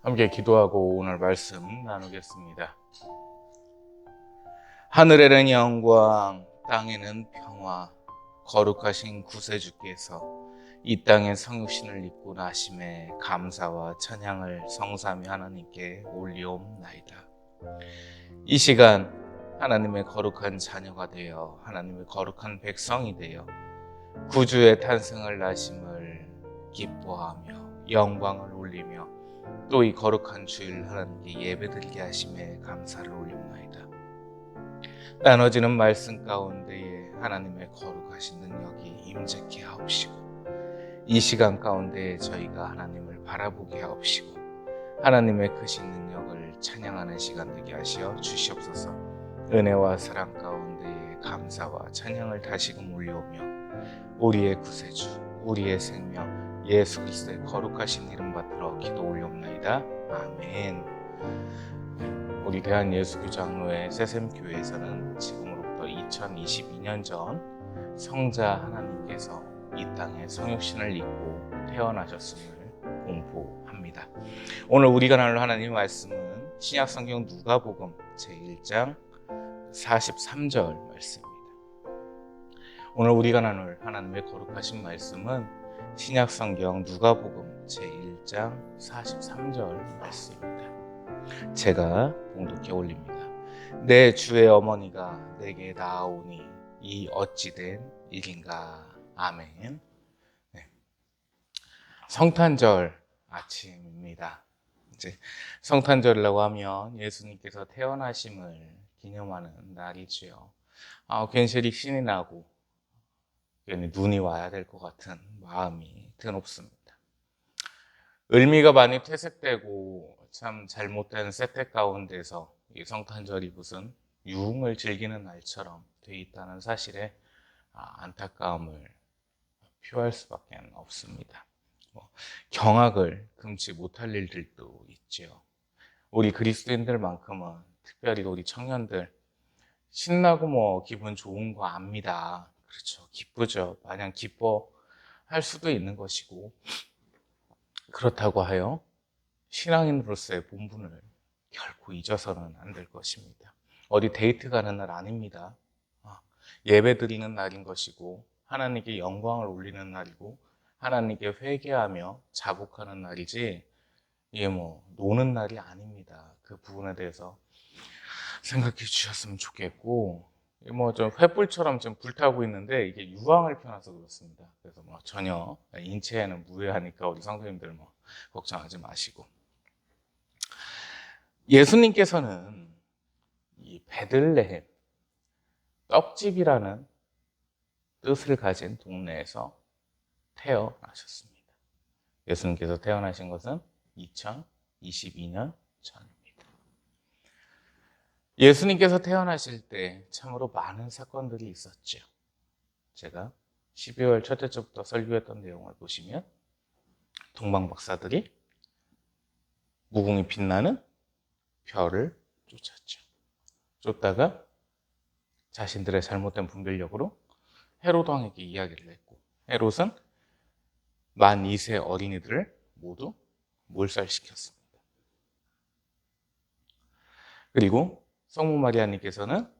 함께 기도하고 오늘 말씀 나누겠습니다. 하늘에는 영광, 땅에는 평화, 거룩하신 구세주께서 이 땅에 성육신을 입고 나심에 감사와 찬양을 성삼위 하나님께 올리옵나이다. 이 시간 하나님의 거룩한 자녀가 되어 하나님의 거룩한 백성이 되어 구주의 탄생을 나심을 기뻐하며 영광을 올리며 또 이 거룩한 주일 하나님께 예배드리게 하심에 감사를 올립나이다. 나눠지는 말씀 가운데에 하나님의 거룩하신 능력이 임재케 하옵시고 이 시간 가운데에 저희가 하나님을 바라보게 하옵시고 하나님의 크신 능력을 찬양하는 시간 되게 하시어 주시옵소서. 은혜와 사랑 가운데에 감사와 찬양을 다시금 올려오며 우리의 구세주, 우리의 생명 예수 그리스도의 거룩하신 이름 받들어 기도 올려옵나이다. 아멘. 우리 대한예수교장로회 새샘교회에서는 지금으로부터 2022년 전 성자 하나님께서 이 땅에 성육신을 입고 태어나셨음을 공포합니다. 오늘 우리가 나눌 하나님의 말씀은 신약성경 누가복음 제1장 43절 말씀입니다. 오늘 우리가 나눌 하나님의 거룩하신 말씀은 신약성경 누가복음 제1장 43절 말씀입니다. 제가 봉독해 올립니다. 내 주의 어머니가 내게 나아오니 이 어찌된 일인가. 아멘. 네. 성탄절 아침입니다. 이제 성탄절이라고 하면 예수님께서 태어나심을 기념하는 날이지요. 괜시리 신이 나고 눈이 와야 될 것 같은 마음이 드높습니다. 을미가 많이 퇴색되고 참 잘못된 세태 가운데서 이 성탄절이 무슨 유흥을 즐기는 날처럼 돼 있다는 사실에 안타까움을 표할 수밖에 없습니다. 경악을 금치 못할 일들도 있죠. 우리 그리스도인들만큼은 특별히 우리 청년들 신나고 기분 좋은 거 압니다. 그렇죠. 기쁘죠. 마냥 기뻐할 수도 있는 것이고 그렇다고 하여 신앙인으로서의 본분을 결코 잊어서는 안 될 것입니다. 어디 데이트 가는 날 아닙니다. 예배 드리는 날인 것이고 하나님께 영광을 올리는 날이고 하나님께 회개하며 자복하는 날이지 이게 노는 날이 아닙니다. 그 부분에 대해서 생각해 주셨으면 좋겠고 좀 횃불처럼 좀 불타고 있는데 이게 유황을 펴놔서 그렇습니다. 그래서 전혀 인체에는 무해하니까 우리 성도님들 걱정하지 마시고 예수님께서는 이 베들레헴 떡집이라는 뜻을 가진 동네에서 태어나셨습니다. 예수님께서 태어나신 것은 2022년 전입니다. 예수님께서 태어나실 때 참으로 많은 사건들이 있었죠. 제가 12월 첫째 주부터 설교했던 내용을 보시면 동방박사들이 무궁이 빛나는 별을 쫓았죠. 쫓다가 자신들의 잘못된 분별력으로 헤롯 왕에게 이야기를 했고 헤롯은 만 2세 어린이들을 모두 몰살시켰습니다. 그리고 성모 마리아님께서는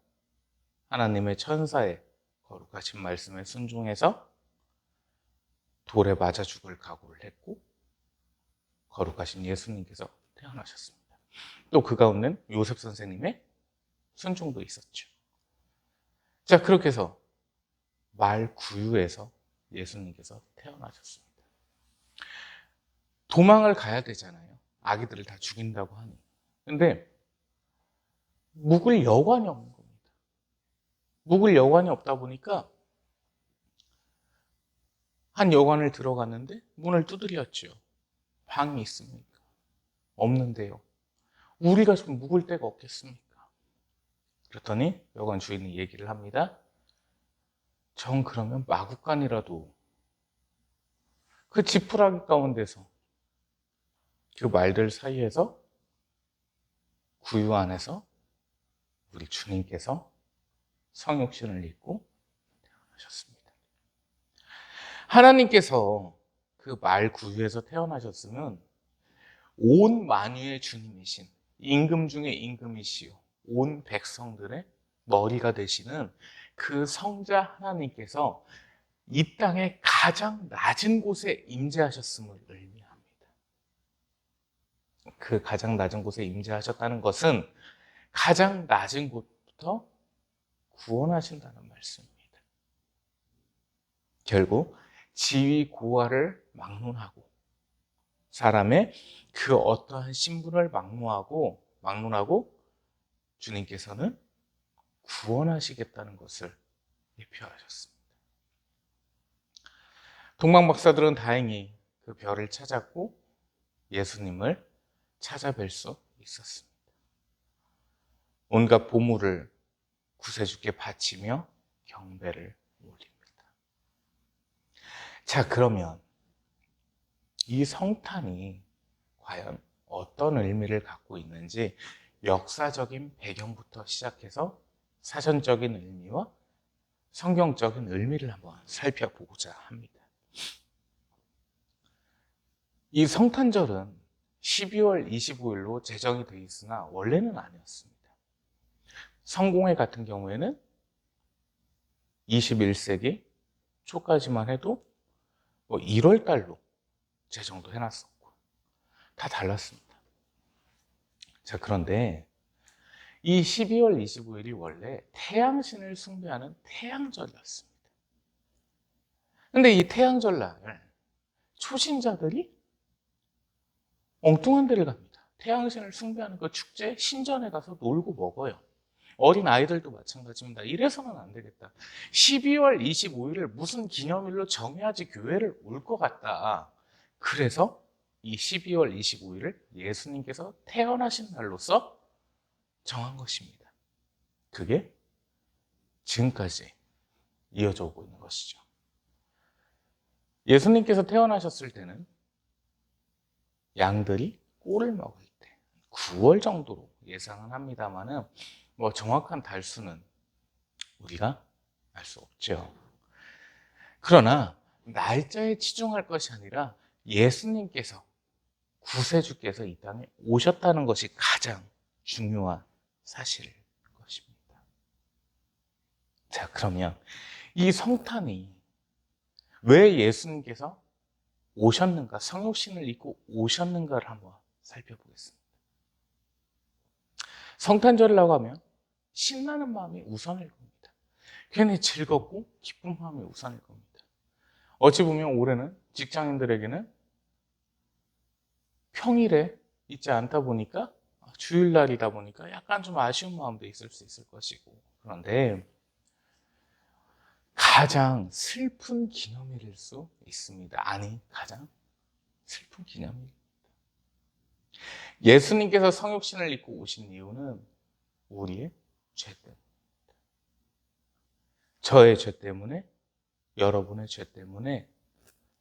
하나님의 천사의 거룩하신 말씀에 순종해서 돌에 맞아 죽을 각오를 했고 거룩하신 예수님께서 태어나셨습니다. 또 그 가운데는 요셉 선생님의 순종도 있었죠. 자, 그렇게 해서 말 구유에서 예수님께서 태어나셨습니다. 도망을 가야 되잖아요. 아기들을 다 죽인다고 하니. 근데 묵을 여관이 없는 겁니다. 묵을 여관이 없다 보니까 한 여관을 들어갔는데 문을 두드렸죠. 방이 있습니까? 없는데요. 우리가 좀 묵을 데가 없겠습니까? 그랬더니 여관 주인이 얘기를 합니다. 전 그러면 마구간이라도 그 지푸라기 가운데서 그 말들 사이에서 구유 안에서 우리 주님께서 성육신을 입고 태어나셨습니다. 하나님께서 그 말 구유에서 태어나셨으면 온 만유의 주님이신 임금 중에 임금이시요 온 백성들의 머리가 되시는 그 성자 하나님께서 이 땅의 가장 낮은 곳에 임재하셨음을 의미합니다. 그 가장 낮은 곳에 임재하셨다는 것은 가장 낮은 곳부터 구원하신다는 말씀입니다. 결국 지위 고하를 막론하고 사람의 그 어떠한 신분을 막론하고 주님께서는 구원하시겠다는 것을 예표하셨습니다. 동방 박사들은 다행히 그 별을 찾았고 예수님을 찾아뵐 수 있었습니다. 온갖 보물을 구세주께 바치며 경배를 올립니다. 자, 그러면 이 성탄이 과연 어떤 의미를 갖고 있는지 역사적인 배경부터 시작해서 사전적인 의미와 성경적인 의미를 한번 살펴보고자 합니다. 이 성탄절은 12월 25일로 제정이 되어 있으나 원래는 아니었습니다. 성공회 같은 경우에는 21세기 초까지만 해도 1월 달로 제정도 해놨었고 다 달랐습니다. 자, 그런데 이 12월 25일이 원래 태양신을 숭배하는 태양절이었습니다. 근데 이 태양절날 초신자들이 엉뚱한 데를 갑니다. 태양신을 숭배하는 그 축제 신전에 가서 놀고 먹어요. 어린 아이들도 마찬가지입니다. 이래서는 안 되겠다. 12월 25일을 무슨 기념일로 정해야지 교회를 올 것 같다. 그래서 이 12월 25일을 예수님께서 태어나신 날로서 정한 것입니다. 그게 지금까지 이어져 오고 있는 것이죠. 예수님께서 태어나셨을 때는 양들이 꼴을 먹을 때 9월 정도로 예상은 합니다만은 정확한 달수는 우리가 알 수 없죠. 그러나 날짜에 치중할 것이 아니라 예수님께서 구세주께서 이 땅에 오셨다는 것이 가장 중요한 사실일 것입니다. 자, 그러면 이 성탄이 왜 예수님께서 오셨는가, 성육신을 입고 오셨는가를 한번 살펴보겠습니다. 성탄절이라고 하면 신나는 마음이 우선일 겁니다. 괜히 즐겁고 기쁜 마음이 우선일 겁니다. 어찌 보면 올해는 직장인들에게는 평일에 있지 않다 보니까 주일날이다 보니까 약간 좀 아쉬운 마음도 있을 수 있을 것이고, 그런데 가장 슬픈 기념일일 수 있습니다. 아니, 가장 슬픈 기념일. 예수님께서 성육신을 입고 오신 이유는 우리의 죄 때문입니다. 저의 죄 때문에, 여러분의 죄 때문에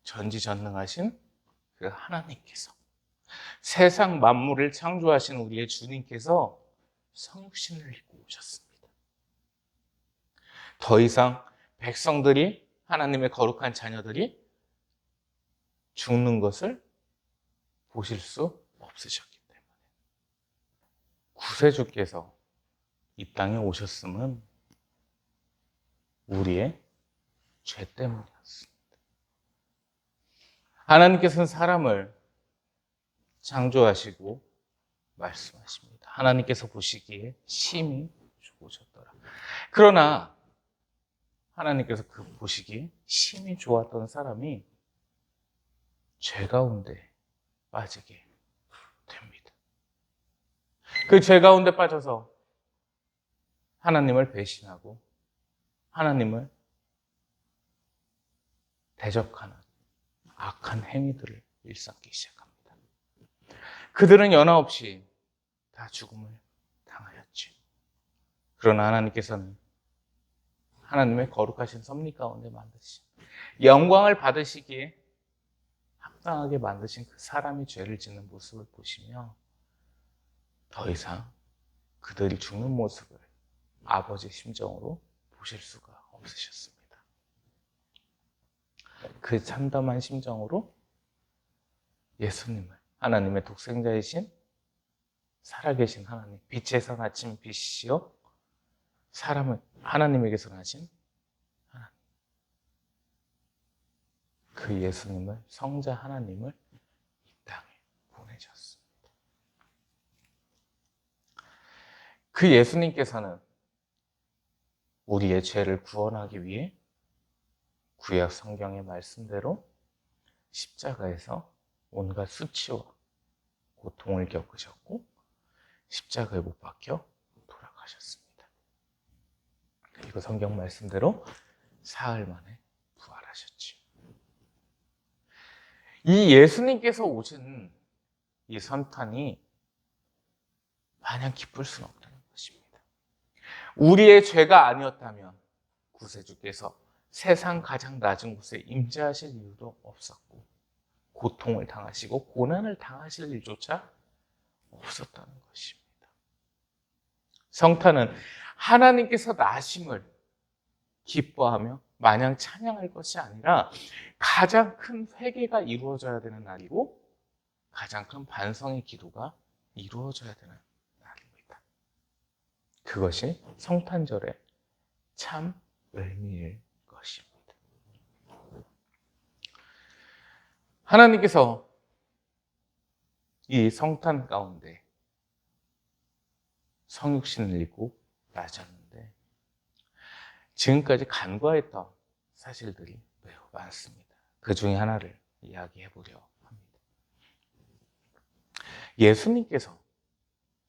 전지전능하신 그 하나님께서, 세상 만물을 창조하신 우리의 주님께서 성육신을 입고 오셨습니다. 더 이상 백성들이, 하나님의 거룩한 자녀들이 죽는 것을 보실 수 없으셨기 때문에 구세주께서 이 땅에 오셨음은 우리의 죄 때문이었습니다. 하나님께서는 사람을 창조하시고 말씀하십니다. 하나님께서 보시기에 심히 좋으셨더라. 그러나 하나님께서 그 보시기에 심히 좋았던 사람이 죄 가운데 빠지게 됩니다. 그 죄 가운데 빠져서 하나님을 배신하고 하나님을 대적하는 악한 행위들을 일삼기 시작합니다. 그들은 연하없이 다 죽음을 당하였지. 그러나 하나님께서는 하나님의 거룩하신 섭리 가운데 만드신, 영광을 받으시기에 합당하게 만드신 그 사람이 죄를 짓는 모습을 보시며 더 이상 그들이 죽는 모습을 아버지의 심정으로 보실 수가 없으셨습니다. 그 참담한 심정으로 예수님을 하나님의 독생자이신 살아계신 하나님, 빛에서 나신 빛이요 사람을 하나님에게서 나신 하나님, 그 예수님을, 성자 하나님을 이 땅에 보내셨습니다. 그 예수님께서는 우리의 죄를 구원하기 위해 구약 성경의 말씀대로 십자가에서 온갖 수치와 고통을 겪으셨고 십자가에 못 박혀 돌아가셨습니다. 그리고 성경 말씀대로 사흘 만에 부활하셨죠. 이 예수님께서 오신 이 선탄이 마냥 기쁠 수는 없다는 것입니다. 우리의 죄가 아니었다면 구세주께서 세상 가장 낮은 곳에 임재하실 이유도 없었고 고통을 당하시고 고난을 당하실 일조차 없었다는 것입니다. 성탄은 하나님께서 나심을 기뻐하며 마냥 찬양할 것이 아니라 가장 큰 회개가 이루어져야 되는 날이고 가장 큰 반성의 기도가 이루어져야 되는 날입니다. 그것이 성탄절의 참 의미일 것입니다. 하나님께서 이 성탄 가운데 성육신을 입고 나셨는데 지금까지 간과했던 사실들이 매우 많습니다. 그 중에 하나를 이야기해 보려 합니다. 예수님께서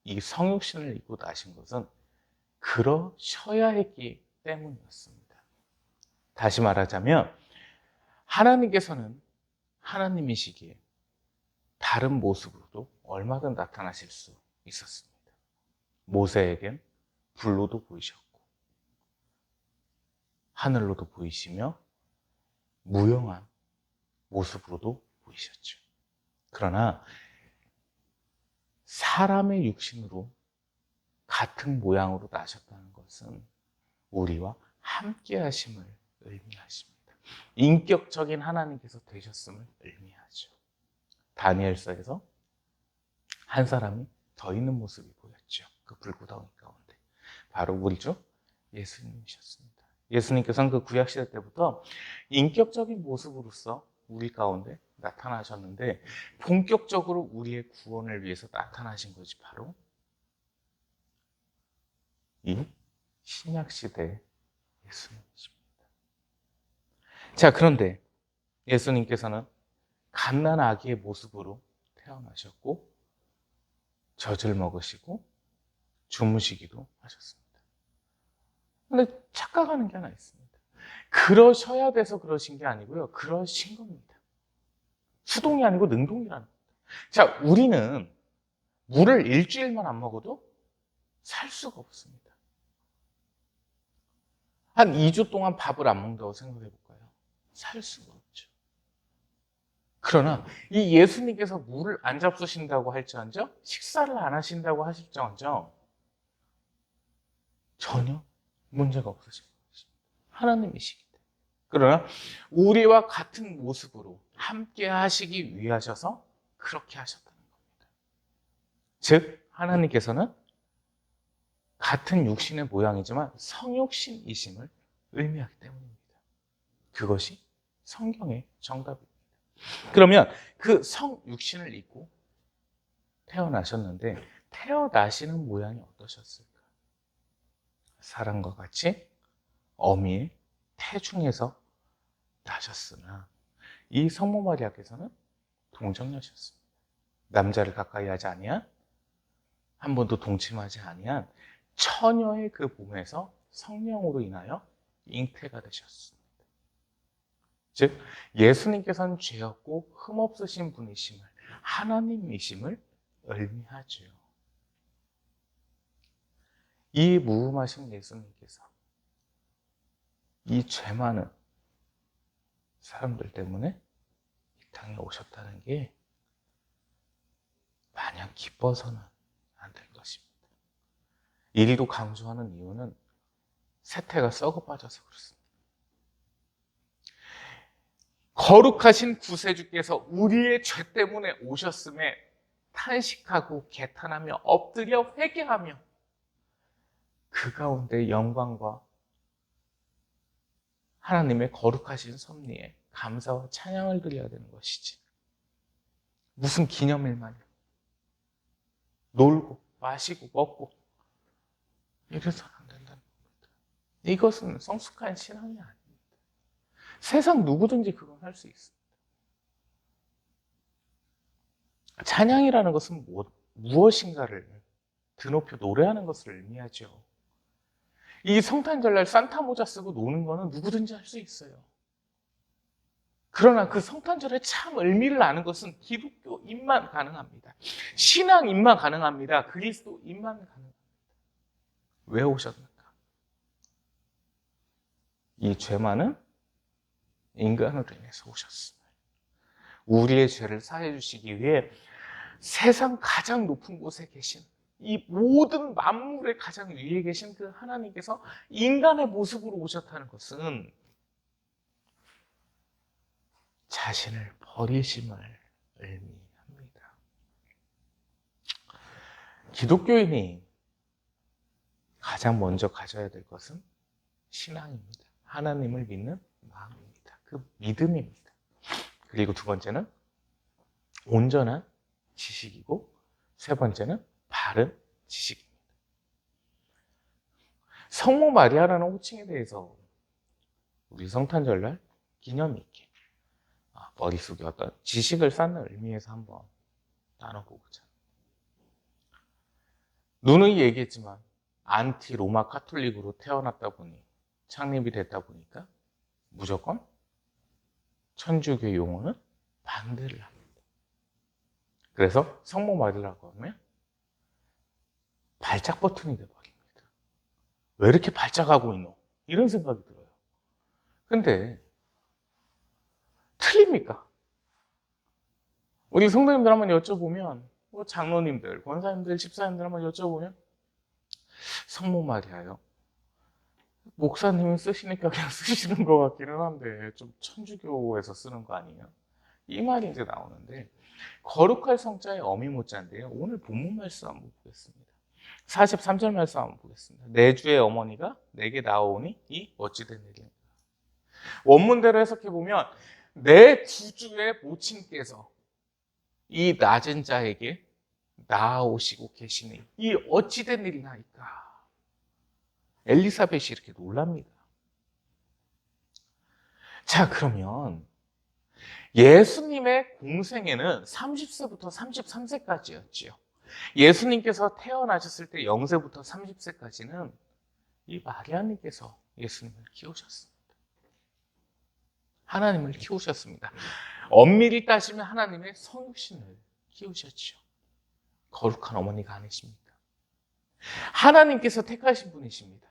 이 성육신을 입고 나신 것은 그러셔야 했기 때문이었습니다. 다시 말하자면 하나님께서는 하나님이시기에 다른 모습으로도 얼마든 나타나실 수 있었습니다. 모세에겐 불로도 보이셨고 하늘로도 보이시며 무용한 모습으로도 보이셨죠. 그러나 사람의 육신으로 같은 모양으로 나셨다는 것은 우리와 함께 하심을 의미하십니다. 인격적인 하나님께서 되셨음을 의미하죠. 다니엘서에서 한 사람이 더 있는 모습이 보였죠. 그 불구덩이 가운데 바로 우리죠. 예수님이셨습니다. 예수님께서는 그 구약시대 때부터 인격적인 모습으로서 우리 가운데 나타나셨는데 본격적으로 우리의 구원을 위해서 나타나신 것이 바로 이 신약시대의 예수님이십니다. 자, 그런데 예수님께서는 갓난 아기의 모습으로 태어나셨고 젖을 먹으시고 주무시기도 하셨습니다. 그런데 착각하는 게 하나 있습니다. 그러셔야 돼서 그러신 게 아니고요. 그러신 겁니다. 수동이 아니고 능동이라는 겁니다. 자, 우리는 물을 일주일만 안 먹어도 살 수가 없습니다. 한 2주 동안 밥을 안 먹는다고 생각해 볼까요? 살 수가 없죠. 그러나 이 예수님께서 물을 안 잡수신다고 할지언정 식사를 안 하신다고 하실지언정 전혀 문제가 없으신 것입니다. 하나님이시기 때문에. 그러나 우리와 같은 모습으로 함께 하시기 위하셔서 그렇게 하셨다는 겁니다. 즉 하나님께서는 같은 육신의 모양이지만 성육신이심을 의미하기 때문입니다. 그것이 성경의 정답입니다. 그러면 그 성육신을 입고 태어나셨는데 태어나시는 모양이 어떠셨을까? 사람과 같이 어미의 태중에서 나셨으나 이 성모 마리아께서는 동정녀셨습니다. 남자를 가까이 하지 아니한 한 번도 동침하지 아니한 처녀의 그 몸에서 성령으로 인하여 잉태가 되셨습니다. 즉 예수님께서는 죄 없고 흠 없으신 분이심을 하나님이심을 의미하죠. 이 무음하신 예수님께서 이 죄 많은 사람들 때문에 이 땅에 오셨다는 게 마냥 기뻐서는 안 될 것입니다. 이리도 강조하는 이유는 세태가 썩어 빠져서 그렇습니다. 거룩하신 구세주께서 우리의 죄 때문에 오셨음에 탄식하고 개탄하며 엎드려 회개하며 그 가운데 영광과 하나님의 거룩하신 섭리에 감사와 찬양을 드려야 되는 것이지. 무슨 기념일만요. 놀고 마시고 먹고 이래서는 안 된다는 겁니다. 이것은 성숙한 신앙이 아닙니다. 세상 누구든지 그건 할 수 있습니다. 찬양이라는 것은 무엇인가를 드높여 노래하는 것을 의미하죠. 이 성탄절날 산타 모자 쓰고 노는 거는 누구든지 할 수 있어요. 그러나 그 성탄절의 참 의미를 아는 것은 기독교인만 가능합니다. 신앙인만 가능합니다. 그리스도인만 가능합니다. 왜 오셨는가? 이 죄 많은 인간으로 인해서 오셨습니다. 우리의 죄를 사해 주시기 위해 세상 가장 높은 곳에 계신 이 모든 만물의 가장 위에 계신 그 하나님께서 인간의 모습으로 오셨다는 것은 자신을 버리심을 의미합니다. 기독교인이 가장 먼저 가져야 될 것은 신앙입니다. 하나님을 믿는 마음입니다. 그 믿음입니다. 그리고 두 번째는 온전한 지식이고 세 번째는 바른 지식입니다. 성모 마리아라는 호칭에 대해서 우리 성탄절날 기념 있게 머릿속에 어떤 지식을 쌓는 의미에서 한번 나눠보고자. 누누이 얘기했지만 안티 로마 카톨릭으로 태어났다 보니 창립이 됐다 보니까 무조건 천주교 용어는 반대를 합니다. 그래서 성모 마리아라고 하면 발작 버튼이 돼버립니다. 왜 이렇게 발작하고 있노? 이런 생각이 들어요. 근데 틀립니까? 우리 성도님들 한번 여쭤보면, 장로님들, 권사님들, 집사님들 한번 여쭤보면 성모 마리아요. 목사님이 쓰시니까 그냥 쓰시는 것 같기는 한데 좀 천주교에서 쓰는 거 아니에요? 이 말이 이제 나오는데 거룩할 성자의 어미 모자인데요. 오늘 본문 말씀 한번 보겠습니다. 43절 말씀 한번 보겠습니다. 내 주의 어머니가 내게 나오니 이 어찌된 일인가. 원문대로 해석해보면 내 구주의 모친께서 이 낮은 자에게 나아오시고 계시니 이 어찌된 일이나이까. 엘리사벳이 이렇게 놀랍니다. 자, 그러면 예수님의 공생애는 30세부터 33세까지였지요. 예수님께서 태어나셨을 때 0세부터 30세까지는 이 마리아님께서 예수님을 키우셨습니다. 하나님을 키우셨습니다. 엄밀히 따지면 하나님의 성육신을 키우셨죠. 거룩한 어머니가 아니십니까? 하나님께서 택하신 분이십니다.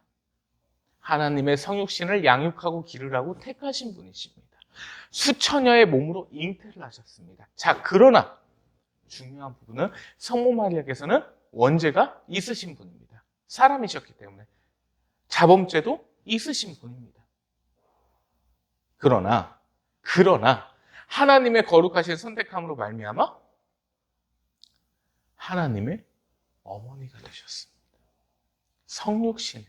하나님의 성육신을 양육하고 기르라고 택하신 분이십니다. 수천여의 몸으로 잉태를 하셨습니다. 자, 그러나 중요한 부분은 성모 마리아께서는 원죄가 있으신 분입니다. 사람이셨기 때문에 자범죄도 있으신 분입니다. 그러나 하나님의 거룩하신 선택함으로 말미암아 하나님의 어머니가 되셨습니다. 성육신,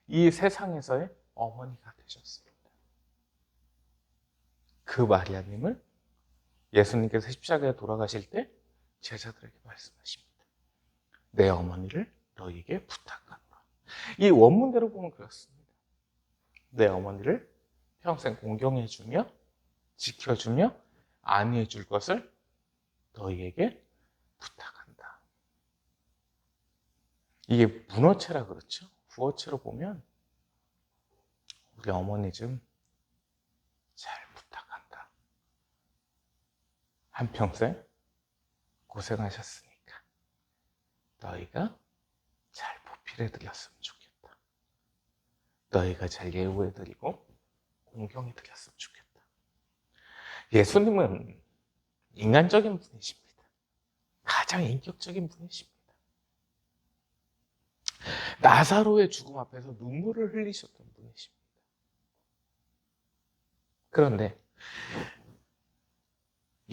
이 세상에서의 어머니가 되셨습니다. 그 마리아님을 예수님께서 십자가에 돌아가실 때 제자들에게 말씀하십니다. 내 어머니를 너희에게 부탁하노라. 이 원문대로 보면 그렇습니다. 내 어머니를 평생 공경해주며 지켜주며 안위해줄 것을 너희에게 부탁한다. 이게 문어체라 그렇죠. 구어체로 보면 우리 어머니 좀 잘 부탁한다. 한평생 고생하셨으니까 너희가 잘 보필해드렸으면 좋겠다. 너희가 잘 예우해드리고 공경해드렸으면 좋겠다. 예수님은 인간적인 분이십니다. 가장 인격적인 분이십니다. 나사로의 죽음 앞에서 눈물을 흘리셨던 분이십니다. 그런데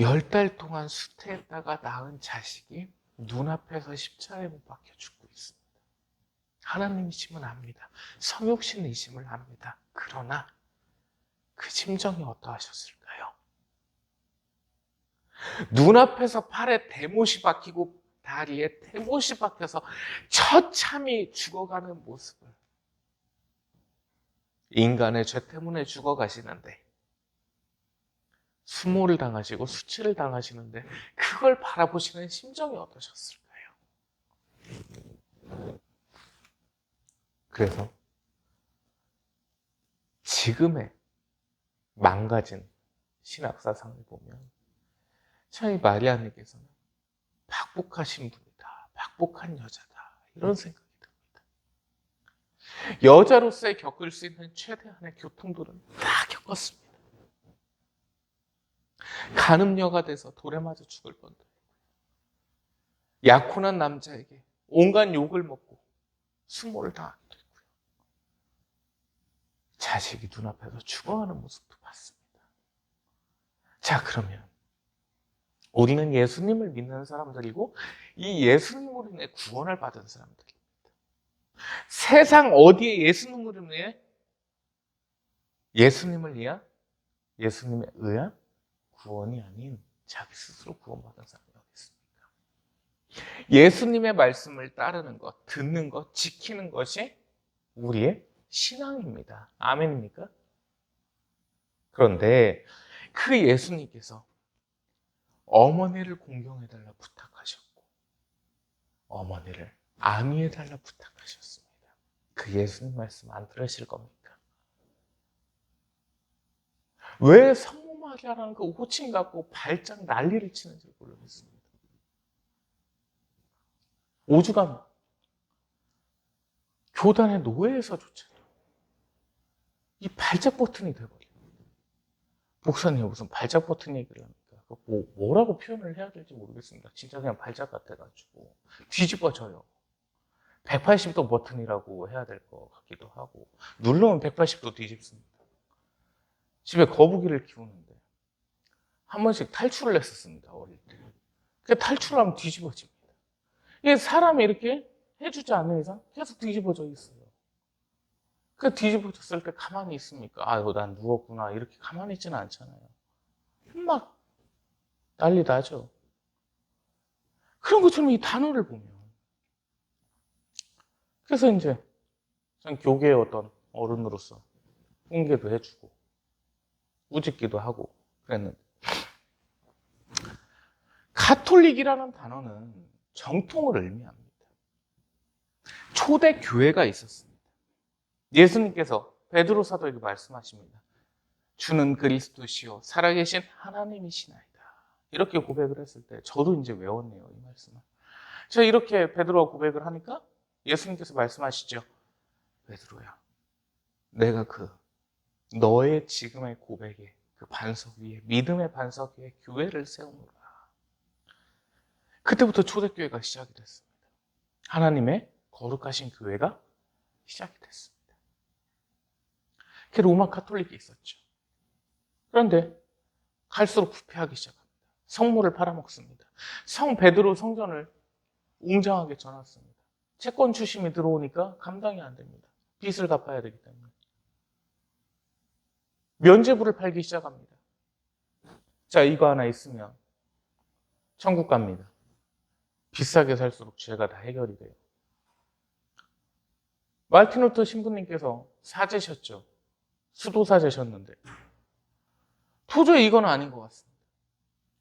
10달 동안 수태했다가 낳은 자식이 눈앞에서 십자가에 못 박혀 죽고 있습니다. 하나님이심은 압니다. 성육신이심을 압니다. 그러나 그 심정이 어떠하셨을까요? 눈앞에서 팔에 대못이 박히고 다리에 대못이 박혀서 처참히 죽어가는 모습을, 인간의 죄 때문에 죽어가시는데, 수모를 당하시고 수치를 당하시는데 그걸 바라보시는 심정이 어떠셨을까요? 그래서 지금의 망가진 신학사상을 보면 참 이 마리아에게서는 박복하신 분이다, 박복한 여자다, 이런 생각이 듭니다. 여자로서의 겪을 수 있는 최대한의 교통들은 다 겪었습니다. 간음녀가 돼서 돌에 맞아 죽을 뻔도 했고요. 약혼한 남자에게 온갖 욕을 먹고 수모를 당하기도 했고요. 자식이 눈앞에서 죽어가는 모습도 봤습니다. 자, 그러면 우리는 예수님을 믿는 사람들이고 이 예수님으로 인해 구원을 받은 사람들입니다. 세상 어디에 예수님을 위한, 예수님에 의한 구원이 아닌 자기 스스로 구원받은 사람이 어디 있습니까? 예수님의 말씀을 따르는 것, 듣는 것, 지키는 것이 우리의 신앙입니다. 아멘입니까? 그런데 그 예수님께서 어머니를 공경해달라 부탁하셨고 어머니를 안위해달라 부탁하셨습니다. 그 예수님 말씀 안 들으실 겁니까? 왜 성모 마리아라는 그 호칭 갖고 발작 난리를 치는지 모르겠습니다. 오죽하면 교단의 노예에서조차도 이 발작 버튼이 돼버려요. 목사님 무슨 발작 버튼 얘기를 합니까? 뭐라고 표현을 해야 될지 모르겠습니다. 진짜 그냥 발작 같아가지고 뒤집어져요. 180도 버튼이라고 해야 될 것 같기도 하고 누르면 180도 뒤집습니다. 집에 거북이를 키우는데 한 번씩 탈출을 했었습니다. 어릴 때. 그 탈출하면 뒤집어집니다. 이게 사람이 이렇게 해주지 않는 이상 계속 뒤집어져 있어요. 그 뒤집어졌을 때 가만히 있습니까? 아유, 난 누웠구나. 이렇게 가만히 있지는 않잖아요. 막 난리 나죠. 그런 것처럼 이 단어를 보면. 그래서 이제 전 교계의 어떤 어른으로서 훈계도 해주고 우짓기도 하고 그랬는데 가톨릭이라는 단어는 정통을 의미합니다. 초대 교회가 있었습니다. 예수님께서 베드로 사도에게 말씀하십니다. 주는 그리스도시요 살아계신 하나님이시나이다. 이렇게 고백을 했을 때 저도 이제 외웠네요, 이 말씀을. 제가 이렇게 베드로가 고백을 하니까 예수님께서 말씀하시죠. 베드로야, 내가 너의 지금의 고백에 그 반석 위에, 믿음의 반석 위에 교회를 세우노라. 그때부터 초대교회가 시작이 됐습니다. 하나님의 거룩하신 교회가 시작이 됐습니다. 그 로마 카톨릭이 있었죠. 그런데 갈수록 부패하기 시작합니다. 성물을 팔아먹습니다. 성 베드로 성전을 웅장하게 쳐놨습니다. 채권 추심이 들어오니까 감당이 안 됩니다. 빚을 갚아야 되기 때문에. 면죄부를 팔기 시작합니다. 자, 이거 하나 있으면 천국 갑니다. 비싸게 살수록 죄가 다 해결이 돼요. 마르틴 루터 신부님께서 사제셨죠. 수도사제셨는데 도저히 이건 아닌 것 같습니다.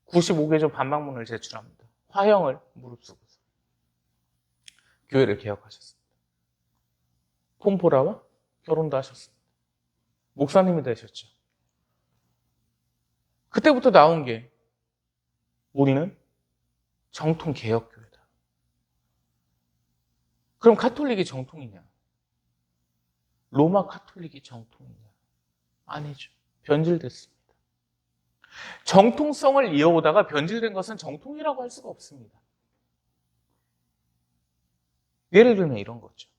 95개조 반박문을 제출합니다. 화형을 무릅쓰고서 교회를 개혁하셨습니다. 폼포라와 결혼도 하셨습니다. 목사님이 되셨죠. 그때부터 나온 게 우리는 정통 개혁교회다. 그럼 카톨릭이 정통이냐? 로마 카톨릭이 정통이냐? 아니죠. 변질됐습니다. 정통성을 이어오다가 변질된 것은 정통이라고 할 수가 없습니다. 예를 들면 이런 거죠.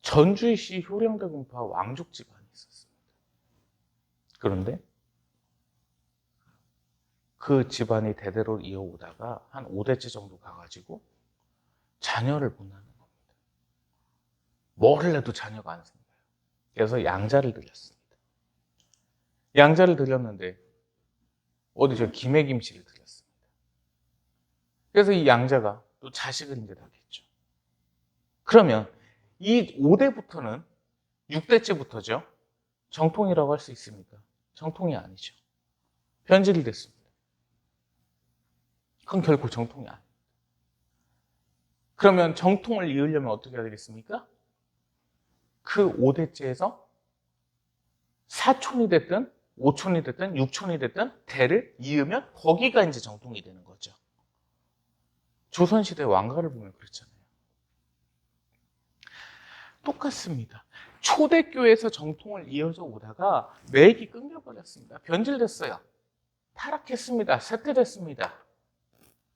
전주시 효령대군파 왕족 집안이 있었습니다. 그런데 그 집안이 대대로 이어오다가 한 5대째 정도 가가지고 자녀를 못 낳는 겁니다. 뭐를 해도 자녀가 안 생겨요. 그래서 양자를 드렸습니다. 양자를 드렸는데 어디 저 김해김씨를 드렸습니다. 그래서 이 양자가 또 자식을 이제 낳겠죠. 그러면 이 5대부터는 6대째부터죠. 정통이라고 할 수 있습니까? 정통이 아니죠. 변질이 됐습니다. 그건 결코 정통이 아닙니다. 그러면 정통을 이으려면 어떻게 해야 되겠습니까? 그 5대째에서 사촌이 됐든 5촌이 됐든 6촌이 됐든 대를 이으면 거기가 이제 정통이 되는 거죠. 조선시대 왕가를 보면 그렇잖아요. 똑같습니다. 초대교회에서 정통을 이어져 오다가 맥이 끊겨버렸습니다. 변질됐어요. 타락했습니다. 쇠퇴됐습니다.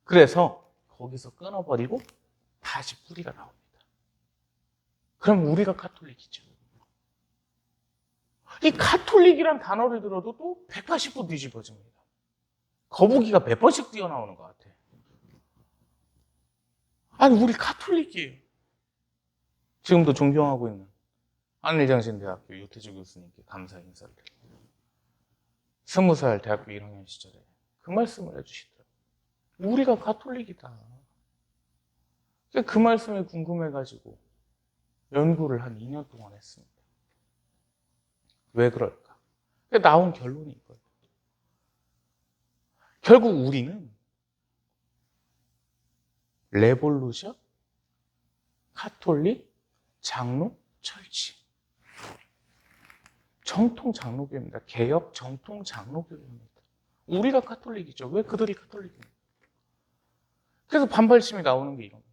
그래서 거기서 끊어버리고 다시 뿌리가 나옵니다. 그럼 우리가 카톨릭이죠. 이 카톨릭이란 단어를 들어도 또 180도 뒤집어집니다. 거북이가 몇 번씩 뛰어나오는 것 같아. 아니, 우리 카톨릭이에요. 지금도 존경하고 있는 한일장신대학교 유태주 교수님께 감사 인사를 드립니다. 20살 대학교 1학년 시절에 그 말씀을 해주시더라고요. 우리가 카톨릭이다. 그 말씀이 궁금해가지고 연구를 한 2년 동안 했습니다. 왜 그럴까? 나온 결론이 이거예요. 결국 우리는 레볼루션, 카톨릭, 장로, 철치. 정통 장로교입니다. 개혁 정통 장로교입니다. 우리가 카톨릭이죠. 왜 그들이 카톨릭입니까? 그래서 반발심이 나오는 게 이겁니다.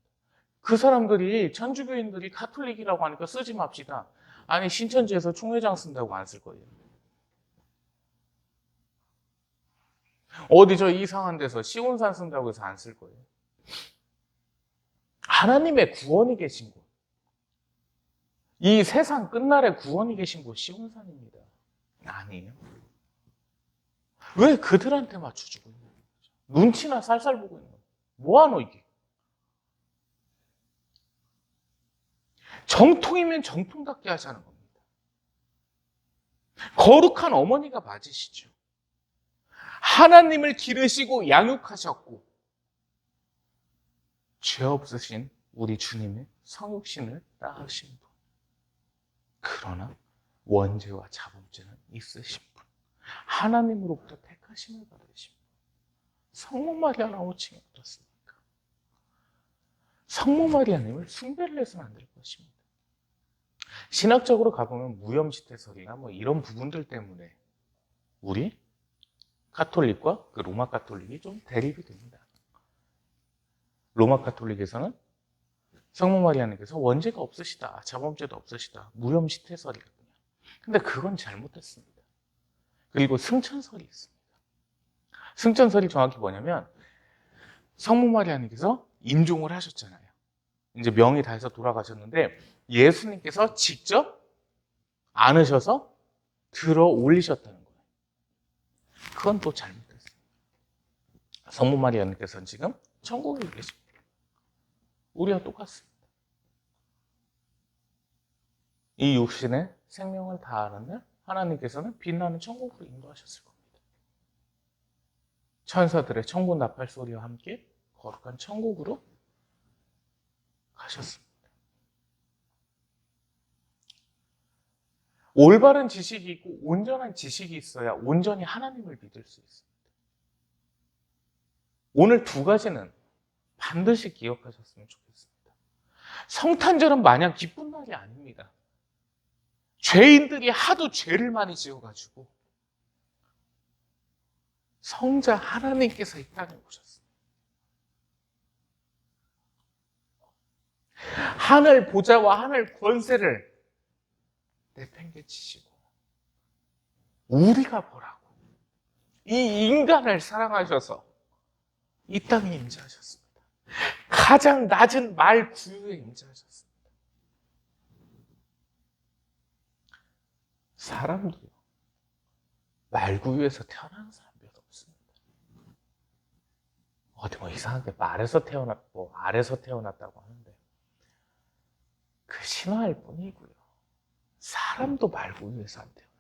그 사람들이 천주교인들이 카톨릭이라고 하니까 쓰지 맙시다. 아니 신천지에서 총회장 쓴다고 안 쓸 거예요. 어디 저 이상한 데서 시온산 쓴다고 해서 안 쓸 거예요. 하나님의 구원이 계신 곳. 이 세상 끝날에 구원이 계신 곳 시온산입니다. 아니에요. 왜 그들한테 맞춰주고 있는 거죠? 눈치나 살살 보고 있는 거예요. 뭐하노 이게? 정통이면 정통답게 하자는 겁니다. 거룩한 어머니가 맞으시죠. 하나님을 기르시고 양육하셨고 죄 없으신 우리 주님의 성육신을 따으신 분. 그러나 원죄와 자범죄는 있으신 분. 하나님으로부터 택하심을 받으신 분. 성모 마리아나 호칭이 어떻습니까? 성모 마리아님을 숭배를 해서는 안 될 것입니다. 신학적으로 가보면 무염시태설이나 뭐 이런 부분들 때문에 우리 카톨릭과 그 로마 카톨릭이 좀 대립이 됩니다. 로마 카톨릭에서는 성모 마리아님께서 원죄가 없으시다, 자범죄도 없으시다, 무염시태설이거든요. 근데 그건 잘못됐습니다. 그리고 승천설이 있습니다. 승천설이 정확히 뭐냐면 성모 마리아님께서 임종을 하셨잖아요. 이제 명이 다해서 돌아가셨는데 예수님께서 직접 안으셔서 들어 올리셨다는 거예요. 그건 또 잘못됐어요. 성모 마리아님께서는 지금 천국에 계십니다. 우리와 똑같습니다. 이 육신의 생명을 다하는 날 하나님께서는 빛나는 천국으로 인도하셨을 겁니다. 천사들의 천군 나팔 소리와 함께 거룩한 천국으로 가셨습니다. 올바른 지식이 있고 온전한 지식이 있어야 온전히 하나님을 믿을 수 있습니다. 오늘 두 가지는 반드시 기억하셨으면 좋겠습니다. 성탄절은 마냥 기쁜 날이 아닙니다. 죄인들이 하도 죄를 많이 지어가지고 성자 하나님께서 이 땅에 오셨습니다. 하늘 보좌와 하늘 권세를 내팽개치시고 우리가 보라고 이 인간을 사랑하셔서 이 땅에 임재하셨습니다. 가장 낮은 말 구유에 임재하셨습니다. 사람도요, 말구유에서 태어나는 사람 별로 없습니다. 어디 뭐 이상하게 말에서 태어났고 알에서 태어났다고 하는데 그 신화일 뿐이고요. 사람도 말구유에서 안 태어납니다.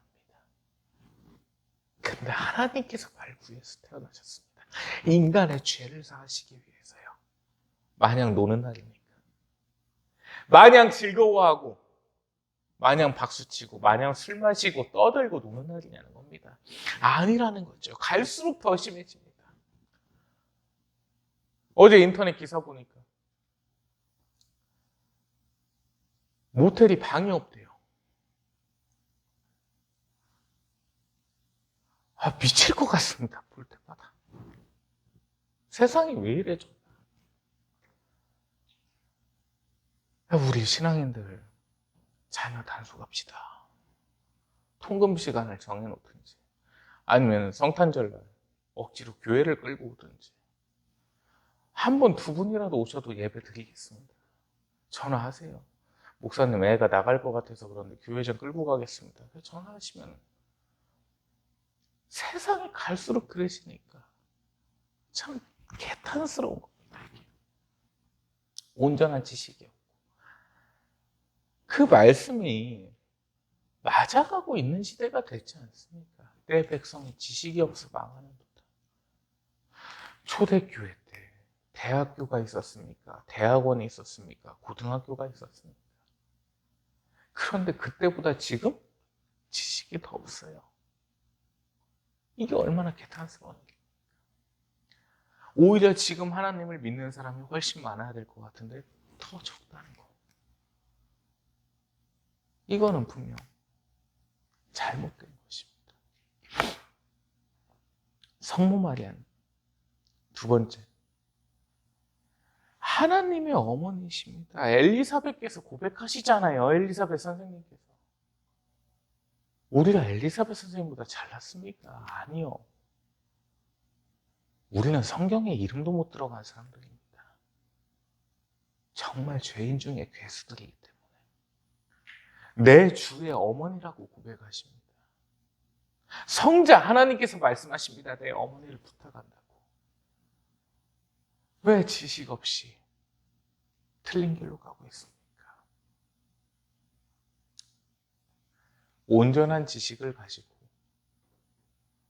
근데 하나님께서 말구유에서 태어나셨습니다. 인간의 죄를 사하시기 위해서요. 마냥 노는 날이니까. 마냥 즐거워하고 마냥 박수치고 마냥 술 마시고 떠들고 노는 날이냐는 겁니다. 아니라는 거죠. 갈수록 더 심해집니다. 어제 인터넷 기사 보니까 모텔이 방이 없대요. 미칠 것 같습니다. 볼 때마다. 세상이 왜 이래 좀. 우리 신앙인들 자녀 단속합시다. 통금 시간을 정해놓든지 아니면 성탄절날 억지로 교회를 끌고 오든지 한 번, 두 분이라도 오셔도 예배 드리겠습니다. 전화하세요. 목사님 애가 나갈 것 같아서 그런데 교회 좀 끌고 가겠습니다. 전화하시면 세상이 갈수록 그러시니까 참 개탄스러운 겁니다. 온전한 지식이요. 그 말씀이 맞아가고 있는 시대가 됐지 않습니까? 내 백성이 지식이 없어 망하는 듯. 초대교회 때 대학교가 있었습니까? 대학원이 있었습니까? 고등학교가 있었습니까? 그런데 그때보다 지금 지식이 더 없어요. 이게 얼마나 개탄스러운 일입니까? 오히려 지금 하나님을 믿는 사람이 훨씬 많아야 될 것 같은데 더 적다는 거. 이거는 분명 잘못된 것입니다. 성모 마리아는 두 번째, 하나님의 어머니십니다. 엘리사벳께서 고백하시잖아요. 엘리사벳 선생님께서. 우리가 엘리사벳 선생님보다 잘났습니까? 아니요. 우리는 성경에 이름도 못 들어간 사람들입니다. 정말 죄인 중에 괴수들이기 때문에. 내 주의 어머니라고 고백하십니다. 성자 하나님께서 말씀하십니다. 내 어머니를 부탁한다고. 왜 지식 없이 틀린 길로 가고 있습니까? 온전한 지식을 가지고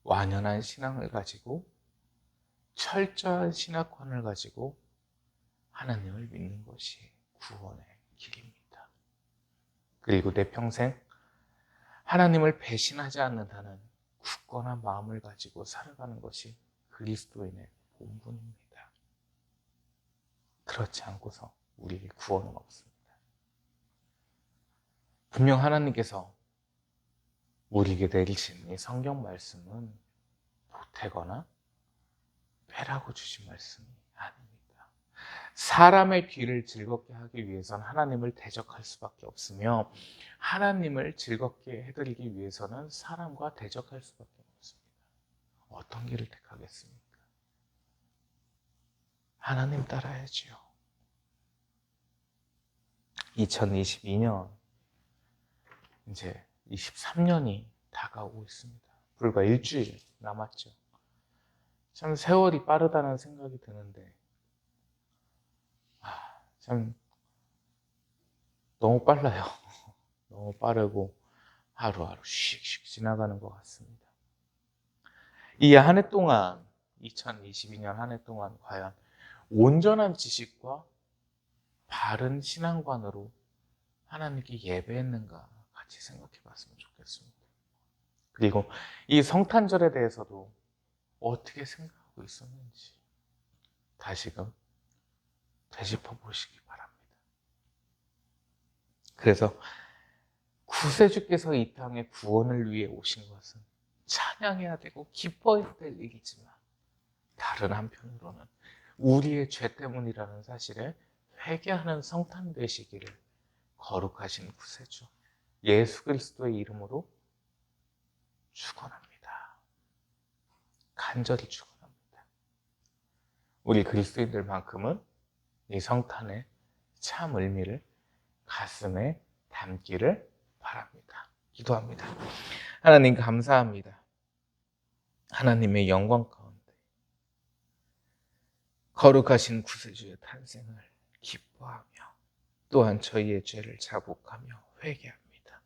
완연한 신앙을 가지고 철저한 신학관을 가지고 하나님을 믿는 것이 구원의 길입니다. 그리고 내 평생 하나님을 배신하지 않는다는 굳건한 마음을 가지고 살아가는 것이 그리스도인의 본분입니다. 그렇지 않고서 우리에게 구원은 없습니다. 분명 하나님께서 우리에게 내리신 이 성경 말씀은 보태거나 빼라고 주신 말씀이 아닙니다. 사람의 귀를 즐겁게 하기 위해서는 하나님을 대적할 수밖에 없으며 하나님을 즐겁게 해드리기 위해서는 사람과 대적할 수밖에 없습니다. 어떤 길을 택하겠습니까? 하나님 따라야지요. 2022년 이제 23년이 다가오고 있습니다. 불과 일주일 남았죠. 참 세월이 빠르다는 생각이 드는데 참 너무 빨라요. 너무 빠르고 하루하루 씩씩 지나가는 것 같습니다. 이 한 해 동안 2022년 한 해 동안 과연 온전한 지식과 바른 신앙관으로 하나님께 예배했는가 같이 생각해 봤으면 좋겠습니다. 그리고 이 성탄절에 대해서도 어떻게 생각하고 있었는지 다시금 되짚어 보시기 바랍니다. 그래서 구세주께서 이 땅에 구원을 위해 오신 것은 찬양해야 되고 기뻐해야 될 일이지만 다른 한편으로는 우리의 죄 때문이라는 사실에 회개하는 성탄 되시기를 거룩하신 구세주 예수 그리스도의 이름으로 축원합니다. 간절히 축원합니다. 우리 그리스도인들만큼은 이 성탄의 참 의미를 가슴에 담기를 바랍니다. 기도합니다. 하나님 감사합니다. 하나님의 영광 가운데 거룩하신 구세주의 탄생을 기뻐하며 또한 저희의 죄를 자복하며 회개합니다.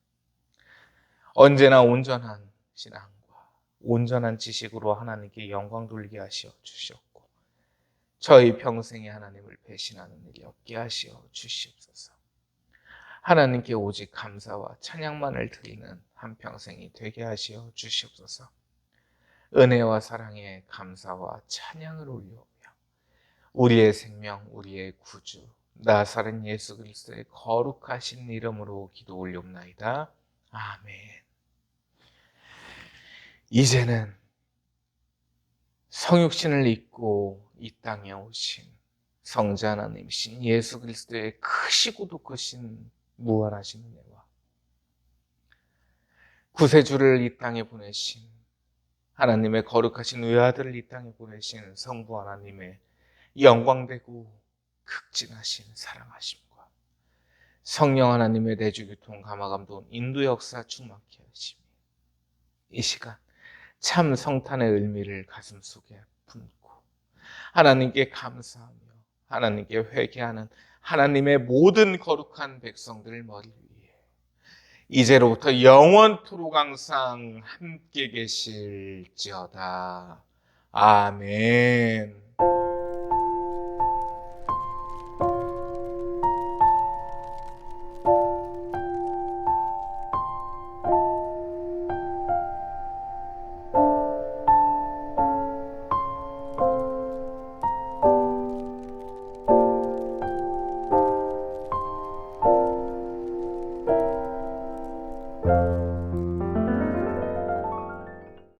언제나 온전한 신앙과 온전한 지식으로 하나님께 영광 돌리게 하시어 주셨고 저희 평생에 하나님을 배신하는 일이 없게 하시어 주시옵소서. 하나님께 오직 감사와 찬양만을 드리는 한평생이 되게 하시어 주시옵소서. 은혜와 사랑에 감사와 찬양을 올려오며 우리의 생명, 우리의 구주 나사렛 예수 그리스도의 거룩하신 이름으로 기도 올려옵나이다. 아멘. 이제는 성육신을 입고 이 땅에 오신 성자 하나님이신 예수 그리스도의 크시고도 크신 무한하신 은혜와 구세주를 이 땅에 보내신 하나님의 거룩하신 외아들을 이 땅에 보내신 성부 하나님의 영광되고 극진하신 사랑하심과 성령 하나님의 내주교통 감화감동 인도 역사 충만케 하심이 이 시간 참 성탄의 의미를 가슴속에 품고 하나님께 감사하며 하나님께 회개하는 하나님의 모든 거룩한 백성들 머리 위에 이제로부터 영원토록 항상 함께 계실지어다. 아멘.